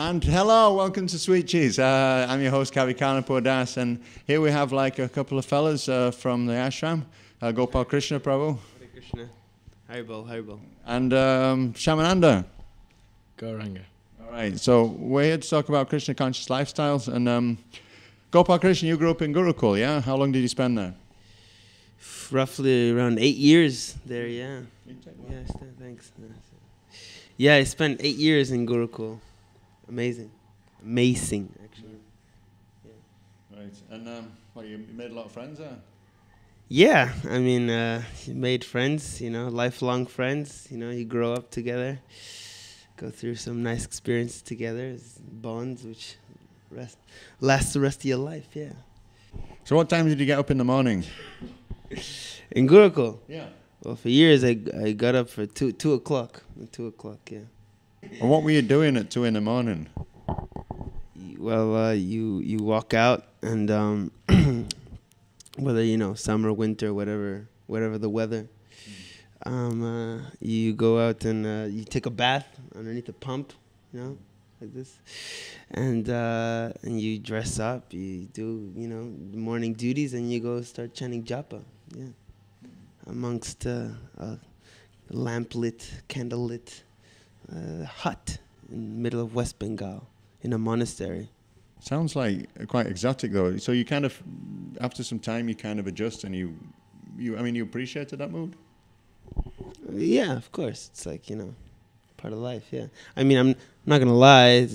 And hello, welcome to Sweet Cheese. I'm your host, Kavi Kanapur Das, and here we have like a couple of fellas from the ashram, Gopal Krishna Prabhu. Hare Krishna. Haribol, Haribol. And Shamananda. Gauranga. All right, so we're here to talk about Krishna conscious lifestyles. And Gopal Krishna, you grew up in Gurukula, yeah? How long did you spend there? Roughly around 8 years there, yeah. Yeah, thanks. Yeah, I spent 8 years in Gurukula. Amazing. Amazing, actually. Yeah. Right, and well, you made a lot of friends there? Yeah, I mean, you made friends, you know, lifelong friends. You know, you grow up together, go through some nice experiences together, bonds which last the rest of your life, yeah. So what time did you get up in the morning? In Gurukula? Yeah. Well, for years I got up for 2 o'clock. 2 o'clock, yeah. And what were you doing at 2 in the morning? Well, you walk out and whether, you know, summer, winter, whatever the weather, you go out and you take a bath underneath a pump, you know, like this, and you dress up, you do, you know, the morning duties, and you go start chanting japa, yeah, amongst a lamp-lit, candle-lit hut in the middle of West Bengal in a monastery. Sounds like quite exotic though. So you kind of, after some time, you kind of adjust and you appreciated that mood? Yeah, of course. It's like, you know, part of life, yeah. I mean, I'm not going to lie,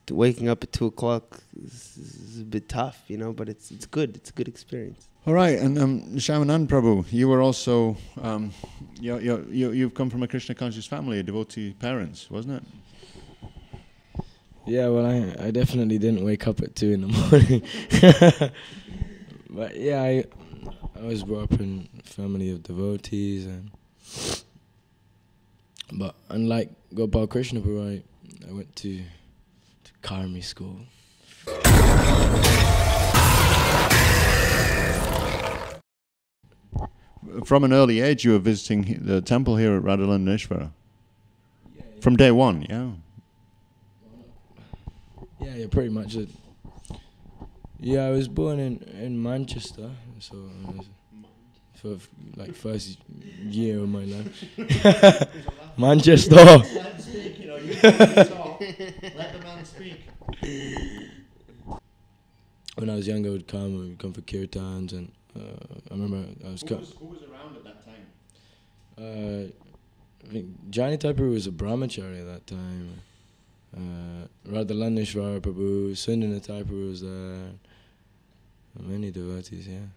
waking up at 2 o'clock is a bit tough, you know, but it's good. It's a good experience. All right, and Shamanand Prabhu, you were also, you've come from a Krishna conscious family, devotee parents, wasn't it? Yeah, well, I definitely didn't wake up at 2 in the morning. But yeah, I was brought up in a family of devotees, but unlike Gopal Krishna Prabhu, I went to Karmi school. From an early age, you were visiting the temple here at Radhalandeshwara. From day one, yeah. Yeah, pretty much it. Yeah, I was born in Manchester, so for like first year of my life. Manchester. Let him speak, you know. You talk. Let the man speak. When I was younger, I would come for kirtans, and I remember I was. Who was around at that time? I think Jani Thakur was a brahmachari at that time. Radhalandeshwara Prabhu, Sundana Thakur was there. Many devotees, yeah.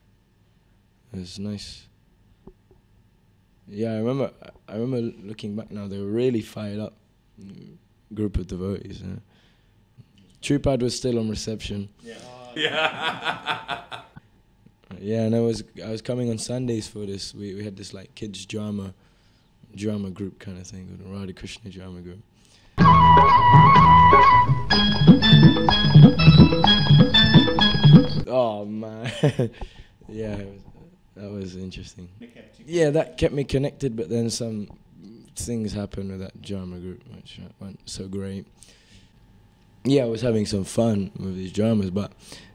It was nice. Yeah, I remember looking back now, they were really fired up group of devotees. Tripad was still on reception. Yeah. Yeah, and I was coming on Sundays for this. We had this like kids drama group kind of thing, called the Radha Krishna drama group. Oh man, yeah, that was interesting. Yeah, that kept me connected, but then some things happened with that drama group, which weren't so great. Yeah, I was having some fun with these dramas, but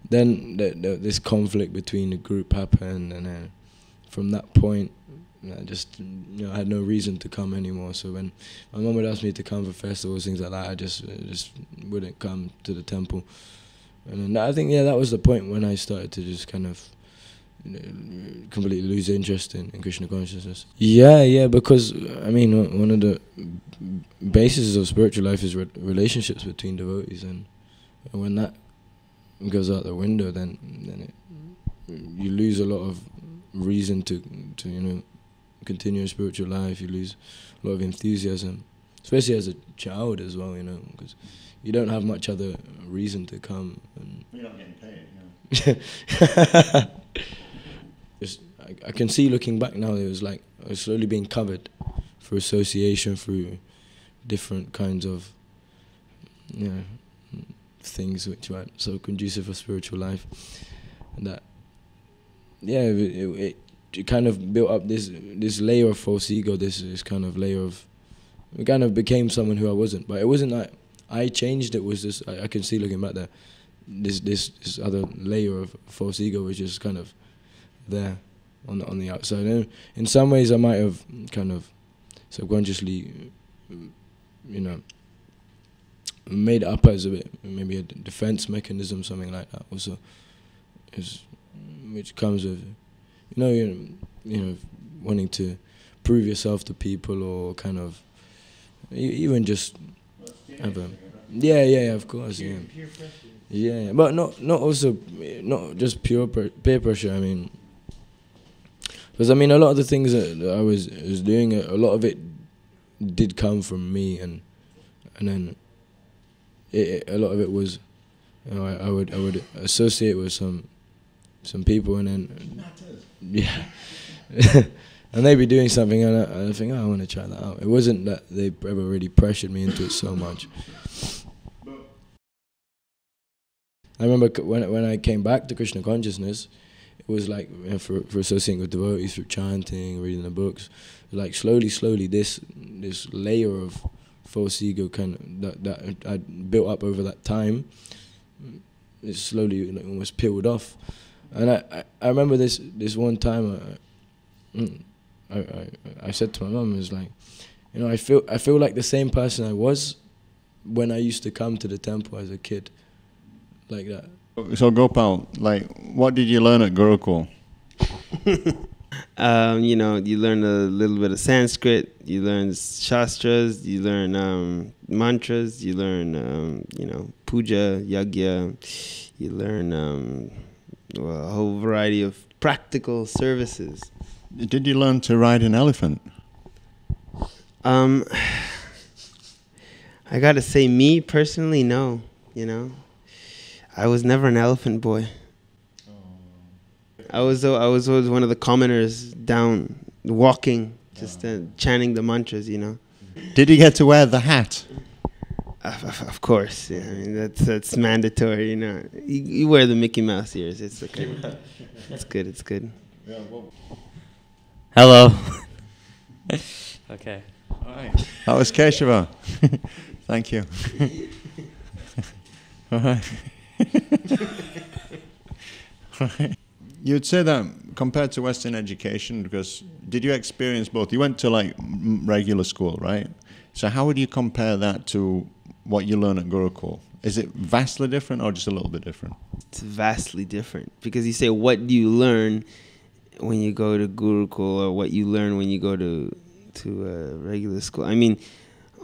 then this conflict between the group happened, and then from that point, I just, you know, I had no reason to come anymore. So when my mum would ask me to come for festivals, things like that, I just wouldn't come to the temple. And then I think, yeah, that was the point when I started to just kind of, you know, completely lose interest in Krishna consciousness. Yeah, because, I mean, one of the bases of spiritual life is relationships between devotees, and when that goes out the window, then you lose a lot of reason to you know, continue a spiritual life. You lose a lot of enthusiasm, especially as a child as well, you know, because you don't have much other reason to come. And you're not getting paid, you know. I can see looking back now, it was like I was slowly being covered through association, through different kinds of, you know, things which weren't so conducive for spiritual life. And that, yeah, it kind of built up this layer of false ego, this kind of layer of, it kind of became someone who I wasn't. But it wasn't like I changed it was this. I can see looking back there, this other layer of false ego was just kind of there on the outside. And in some ways, I might have kind of subconsciously, you know, made it up as a bit, maybe a defense mechanism, something like that. Also, which comes with, you know, wanting to prove yourself to people, or kind of even just have a of course, yeah, but not just pure peer pressure. I mean, because I mean, a lot of the things that I was doing, a lot of it did come from me, and then a lot of it was, you know, I would associate with some people, and then yeah, and they'd be doing something, and I think, oh, I want to try that out. It wasn't that they ever really pressured me into it so much. I remember when I came back to Krishna consciousness, it was like, you know, for associating with devotees, through chanting, reading the books, like slowly this layer of false ego kind of that I built up over that time, it slowly, like, almost peeled off. And I remember this one time I said to my mum, it was like, you know, I feel like the same person I was when I used to come to the temple as a kid, like that. So Gopal, like, what did you learn at Gurukula? You know, you learn a little bit of Sanskrit, you learn shastras, you learn mantras, you learn you know, puja, yagya, you learn well, a whole variety of practical services. Did you learn to ride an elephant? I gotta say, me personally, no. You know, I was never an elephant boy. I was always one of the commoners down walking, just chanting the mantras. You know. Did you get to wear the hat? Of course, yeah. I mean, that's mandatory. You know, you wear the Mickey Mouse ears. It's okay. It's good. It's good. Hello. Okay. All right. That was Keshava. Thank you. All right. You'd say that compared to Western education, because did you experience both? You went to like regular school, right? So how would you compare that to what you learn at Gurukula? Is it vastly different or just a little bit different? It's vastly different, because you say, what do you learn when you go to Gurukula, or what you learn when you go to regular school? I mean,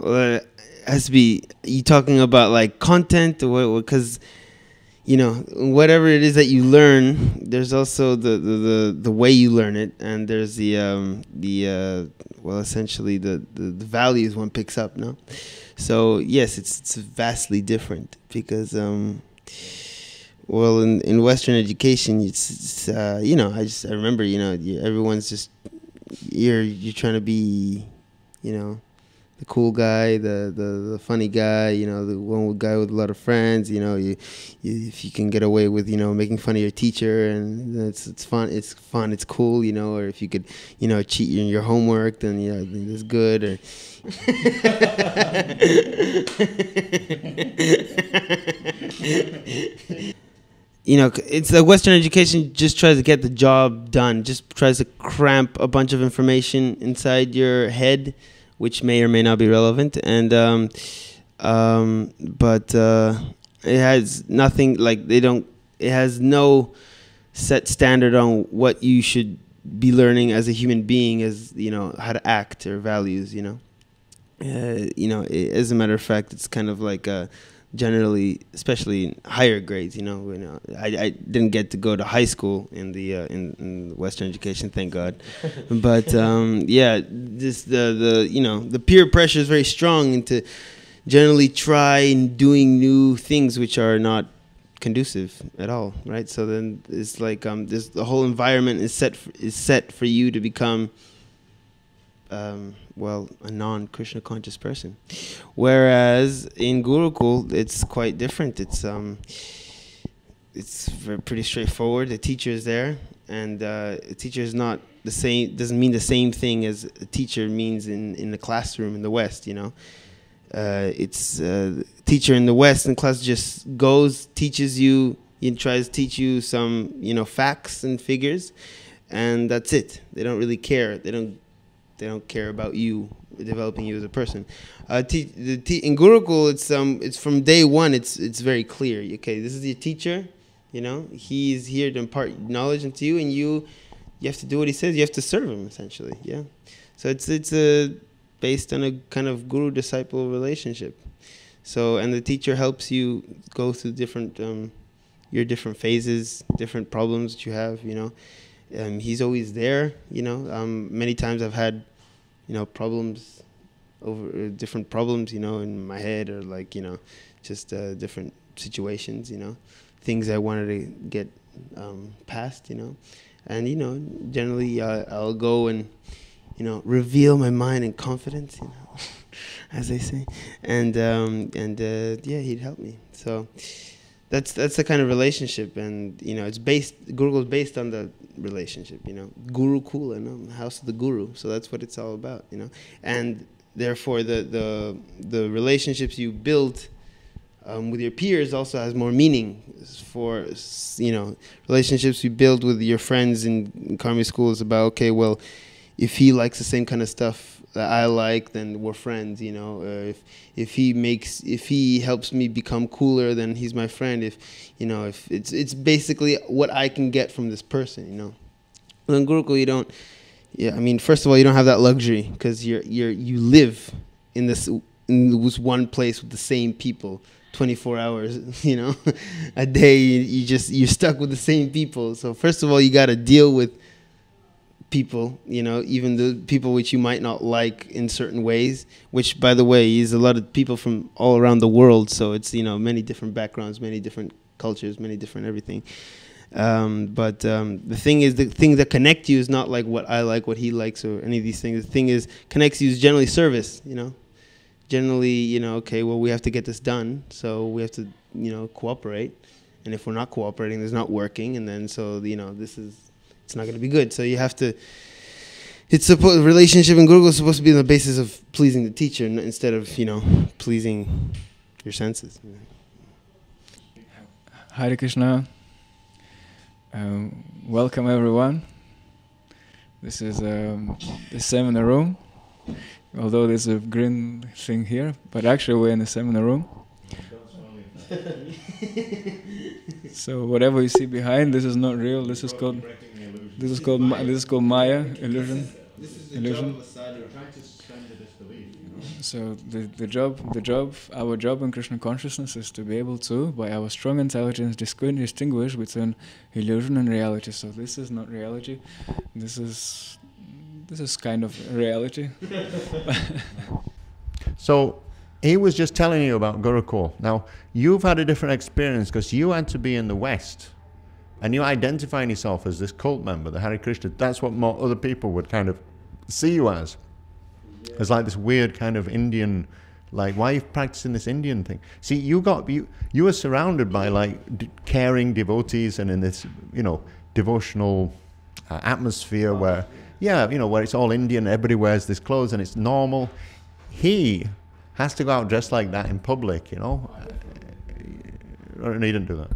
it has to be, you talking about like content, or because, you know, whatever it is that you learn, there's also the way you learn it, and there's the well, essentially the values one picks up, no? So yes, it's vastly different, because well, in Western education, it's you know, I remember, you know, everyone's just, you're trying to be, you know, the cool guy, the funny guy, you know, the one guy with a lot of friends. You know, if you can get away with, you know, making fun of your teacher, and it's fun, it's cool, you know. Or if you could, you know, cheat in your homework, then, you know, that's good. Or you know, it's the Western education just tries to get the job done, just tries to cramp a bunch of information inside your head, which may or may not be relevant, and but it has nothing, like, it has no set standard on what you should be learning as a human being, as, you know, how to act or values, you know. You know, as a matter of fact, it's kind of like generally, especially in higher grades, you know, I didn't get to go to high school in the in Western education, thank God. But yeah, this the you know, the peer pressure is very strong into generally try doing new things which are not conducive at all, right? So then it's like the whole environment is set for you to become well, a non-Krishna conscious person. Whereas in Gurukul, it's quite different. It's pretty straightforward. The teacher is there, and a teacher is not the same, doesn't mean the same thing as a teacher means in the classroom in the West, you know. it's teacher in the Western class just goes, teaches you, he tries to teach you some, you know, facts and figures, and that's it. They don't really care. They don't care about you, developing you as a person. In Gurukul, it's from day one. It's very clear. Okay, this is your teacher. You know, he's here to impart knowledge into you, and you have to do what he says. You have to serve him, essentially. Yeah. So it's based on a kind of guru-disciple relationship. So, and the teacher helps you go through different your different phases, different problems that you have. You know, he's always there. You know, many times I've had, you know, problems over different problems. You know, in my head, or like, you know, just different situations. You know, things I wanted to get past. You know, and you know, generally I'll go and, you know, reveal my mind in confidence, you know, as they say, and yeah, he'd help me. So that's the kind of relationship, and you know, it's based. Gurukul is based on the relationship, you know, Gurukula, you know, house of the guru. So that's what it's all about, you know, and therefore the relationships you build with your peers also has more meaning. For, you know, relationships you build with your friends in Karmi school is about, okay, well, if he likes the same kind of stuff that I like, then we're friends, you know. If he helps me become cooler, then he's my friend. If, you know, if it's basically what I can get from this person, you know. Well, in Gurukul, you don't. Yeah, I mean, first of all, you don't have that luxury because you live in this one place with the same people 24 hours, you know, a day. You're stuck with the same people. So first of all, you got to deal with people, you know, even the people which you might not like in certain ways, which, by the way, is a lot of people from all around the world. So it's, you know, many different backgrounds, many different cultures, many different everything. But the thing is, the thing that connect you is not like what I like, what he likes, or any of these things. The thing is, connects you is generally service, you know. Generally, you know, okay, well, we have to get this done, so we have to, you know, cooperate. And if we're not cooperating, it's not working, and then so, you know, it's not going to be good. So you have to. Relationship in Gurukul is supposed to be on the basis of pleasing the teacher instead of, you know, pleasing your senses. Hare Krishna. Welcome everyone. This is the seminar room. Although there's a green thing here, but actually we're in the seminar room. So whatever you see behind, this is not real. This is called Maya, illusion. So our job in Krishna consciousness is to be able to, by our strong intelligence, distinguish between illusion and reality. So this is not reality. This is kind of reality. So he was just telling you about Gurukul. Now, you've had a different experience because you had to be in the West and you identifying yourself as this cult member, the Hare Krishna. That's what more other people would kind of see you as. As like this weird kind of Indian, like, why are you practicing this Indian thing? See, you were surrounded by like caring devotees and in this, you know, devotional atmosphere where, yeah, you know, where it's all Indian, everybody wears this clothes and it's normal. He has to go out dressed like that in public, you know. And he didn't do that.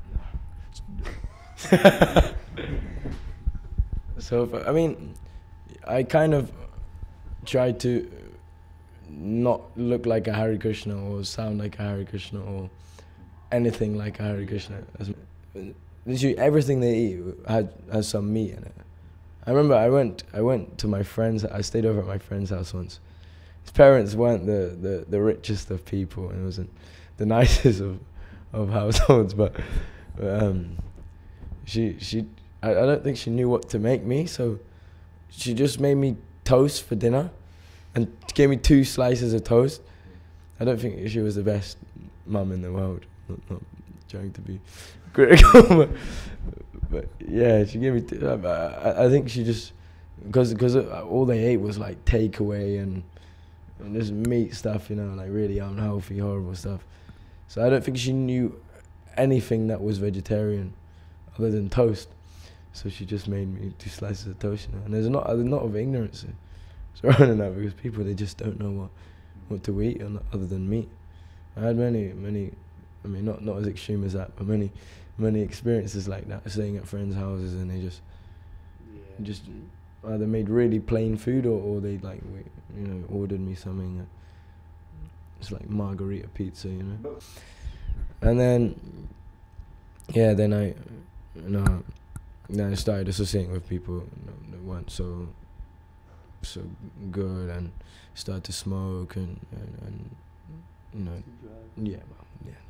So, I mean, I kind of tried to not look like a Hare Krishna or sound like a Hare Krishna or anything like a Hare Krishna. Literally everything they eat has some meat in it. I remember I went to my friend's. I stayed over at my friend's house once. His parents weren't the richest of people, and it wasn't the nicest of households. But I don't think she knew what to make me, so she just made me toast for dinner, and gave me 2 slices of toast. I don't think she was the best mum in the world. Not trying to be critical, but yeah, she gave me. I think she just because all they ate was like takeaway and just meat stuff, you know, like really unhealthy, horrible stuff. So I don't think she knew anything that was vegetarian other than toast. So she just made me 2 slices of toast, you know. And there's not a lot of ignorance surrounding that because people, they just don't know what to eat other than meat. I had many, I mean, not as extreme as that, but many experiences like that, staying at friends' houses, and they just either made really plain food, or they like, you know, ordered me something. It's like margarita pizza, you know. And then, yeah, then I started associating with people that weren't so good, and started to smoke and you know,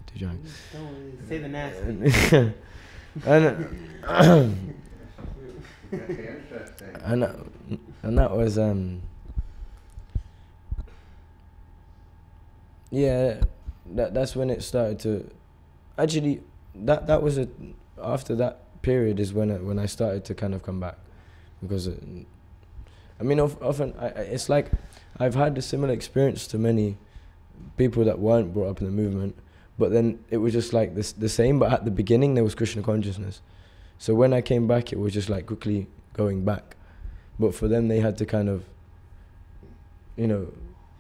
to drink. Don't say the nasty. and that was that's when it started to actually that was after that period is when I started to kind of come back, because I mean often it's like I've had a similar experience to many people that weren't brought up in the movement, but then it was just like the same, but at the beginning there was Krishna consciousness. So when I came back, it was just like quickly going back. But for them, they had to kind of, you know,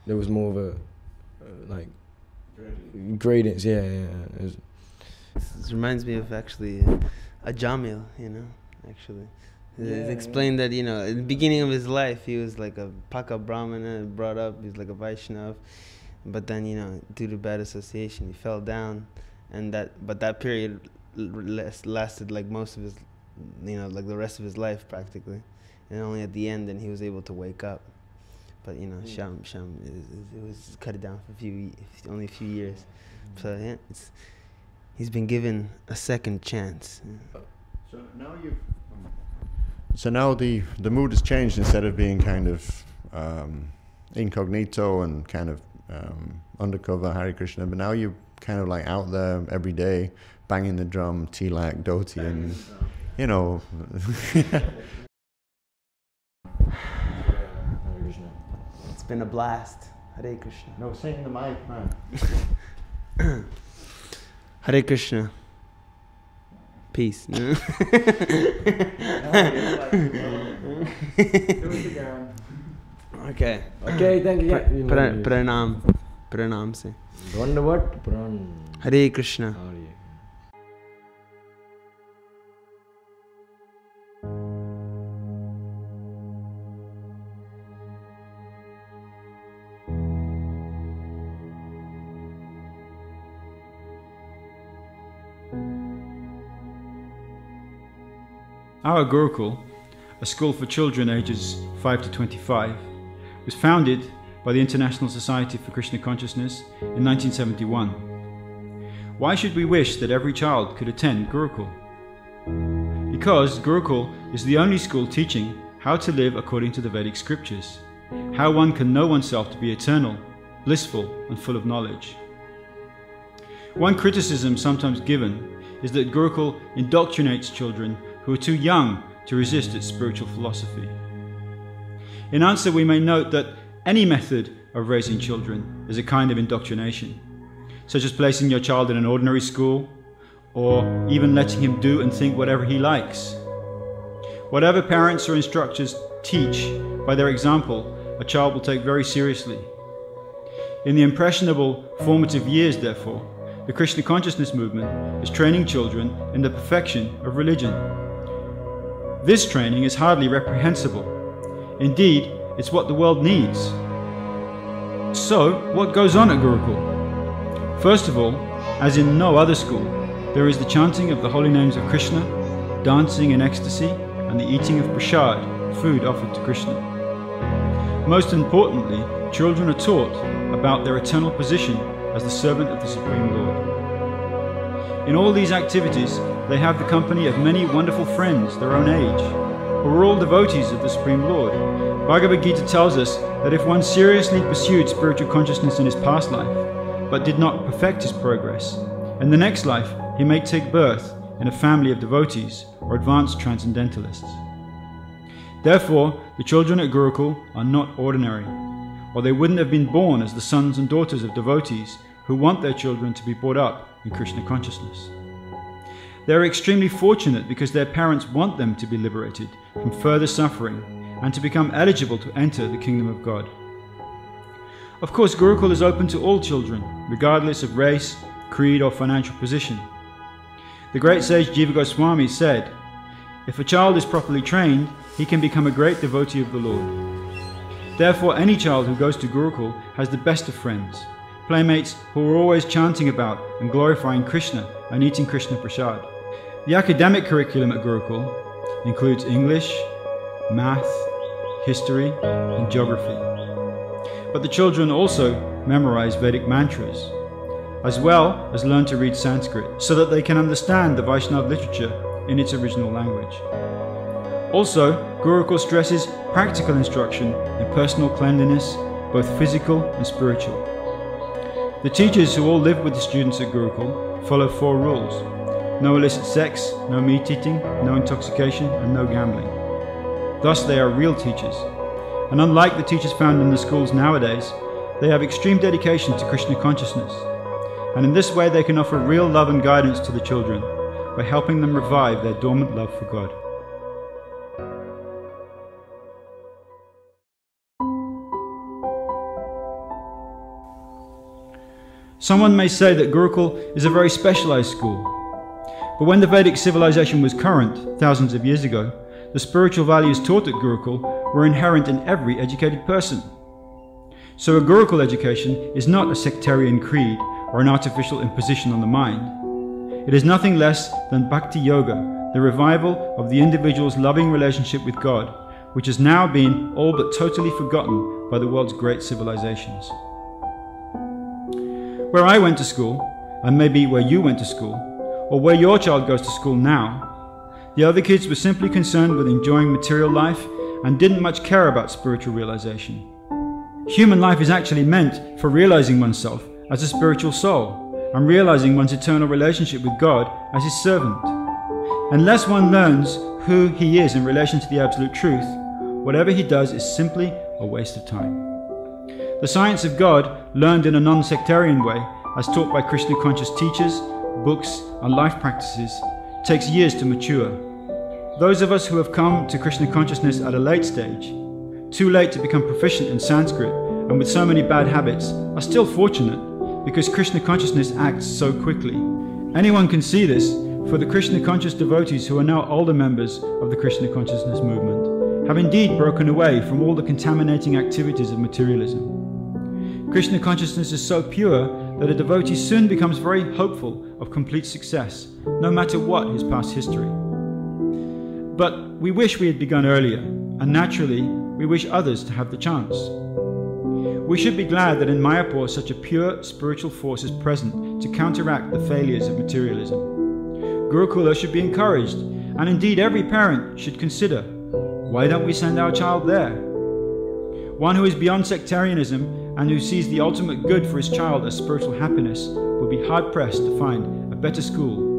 there was more of a, like, gradients, yeah. This reminds me of actually a Jamil, you know, actually. It's explained that, you know, at the beginning of his life, he was like a Paka Brahmana, brought up, he was like a Vaishnav. But then, you know, due to bad association, he fell down. But that period lasted like most of his, you know, like the rest of his life practically. And only at the end then he was able to wake up. But, you know, Sham it was cut down for only a few years. So yeah, he's been given a second chance. Yeah. So now the mood has changed. Instead of being kind of incognito and kind of undercover Hare Krishna, but now you're kind of like out there every day, banging the drum, tilak, dhoti, and you know. It's been a blast. Hare Krishna. No, say in the mic, man. Hare Krishna. Peace. Okay. Okay, thank you. Pranam se. What? Pran. Hare Krishna. Our Gurukul, a school for children ages 5 to 25, was founded by the International Society for Krishna Consciousness in 1971. Why should we wish that every child could attend Gurukul? Because Gurukul is the only school teaching how to live according to the Vedic scriptures, how one can know oneself to be eternal, blissful, and full of knowledge. One criticism sometimes given is that Gurukul indoctrinates children who are too young to resist its spiritual philosophy. In answer, we may note that any method of raising children is a kind of indoctrination, such as placing your child in an ordinary school, or even letting him do and think whatever he likes. Whatever parents or instructors teach by their example, a child will take very seriously. In the impressionable, formative years, therefore, the Krishna consciousness movement is training children in the perfection of religion. This training is hardly reprehensible. Indeed, it's what the world needs. So, what goes on at Gurukul? First of all, as in no other school, there is the chanting of the holy names of Krishna, dancing in ecstasy, and the eating of prasad, food offered to Krishna. Most importantly, children are taught about their eternal position as the servant of the Supreme Lord. In all these activities, they have the company of many wonderful friends their own age, who are all devotees of the Supreme Lord. Bhagavad Gita tells us that if one seriously pursued spiritual consciousness in his past life, but did not perfect his progress, in the next life he may take birth in a family of devotees or advanced transcendentalists. Therefore, the children at Gurukul are not ordinary, or they wouldn't have been born as the sons and daughters of devotees who want their children to be brought up in Krishna consciousness. They are extremely fortunate because their parents want them to be liberated from further suffering and to become eligible to enter the kingdom of God. Of course, Gurukul is open to all children, regardless of race, creed or financial position. The great sage Jiva Goswami said, "If a child is properly trained, he can become a great devotee of the Lord." Therefore, any child who goes to Gurukul has the best of friends, playmates who are always chanting about and glorifying Krishna and eating Krishna Prasad. The academic curriculum at Gurukul includes English, math, history and geography. But the children also memorize Vedic mantras, as well as learn to read Sanskrit, so that they can understand the Vaishnava literature in its original language. Also, Gurukul stresses practical instruction in personal cleanliness, both physical and spiritual. The teachers who all live with the students at Gurukul follow 4 rules: no illicit sex, no meat eating, no intoxication and no gambling. Thus they are real teachers. And unlike the teachers found in the schools nowadays, they have extreme dedication to Krishna consciousness. And in this way they can offer real love and guidance to the children by helping them revive their dormant love for God. Someone may say that Gurukul is a very specialized school. But when the Vedic civilization was current, thousands of years ago, the spiritual values taught at Gurukul were inherent in every educated person. So a Gurukul education is not a sectarian creed or an artificial imposition on the mind. It is nothing less than Bhakti Yoga, the revival of the individual's loving relationship with God, which has now been all but totally forgotten by the world's great civilizations. Where I went to school, and maybe where you went to school, or where your child goes to school now, the other kids were simply concerned with enjoying material life and didn't much care about spiritual realization. Human life is actually meant for realizing oneself as a spiritual soul and realizing one's eternal relationship with God as His servant. Unless one learns who he is in relation to the absolute truth, whatever he does is simply a waste of time. The science of God, learned in a non-sectarian way, as taught by Krishna-conscious teachers, books and life practices, takes years to mature. Those of us who have come to Krishna consciousness at a late stage, too late to become proficient in Sanskrit and with so many bad habits, are still fortunate because Krishna consciousness acts so quickly. Anyone can see this, for the Krishna conscious devotees who are now older members of the Krishna consciousness movement have indeed broken away from all the contaminating activities of materialism. Krishna consciousness is so pure that a devotee soon becomes very hopeful of complete success, no matter what his past history. But we wish we had begun earlier, and naturally, we wish others to have the chance. We should be glad that in Mayapur such a pure spiritual force is present to counteract the failures of materialism. Gurukula should be encouraged, and indeed every parent should consider, why don't we send our child there? One who is beyond sectarianism and who sees the ultimate good for his child as spiritual happiness will be hard-pressed to find a better school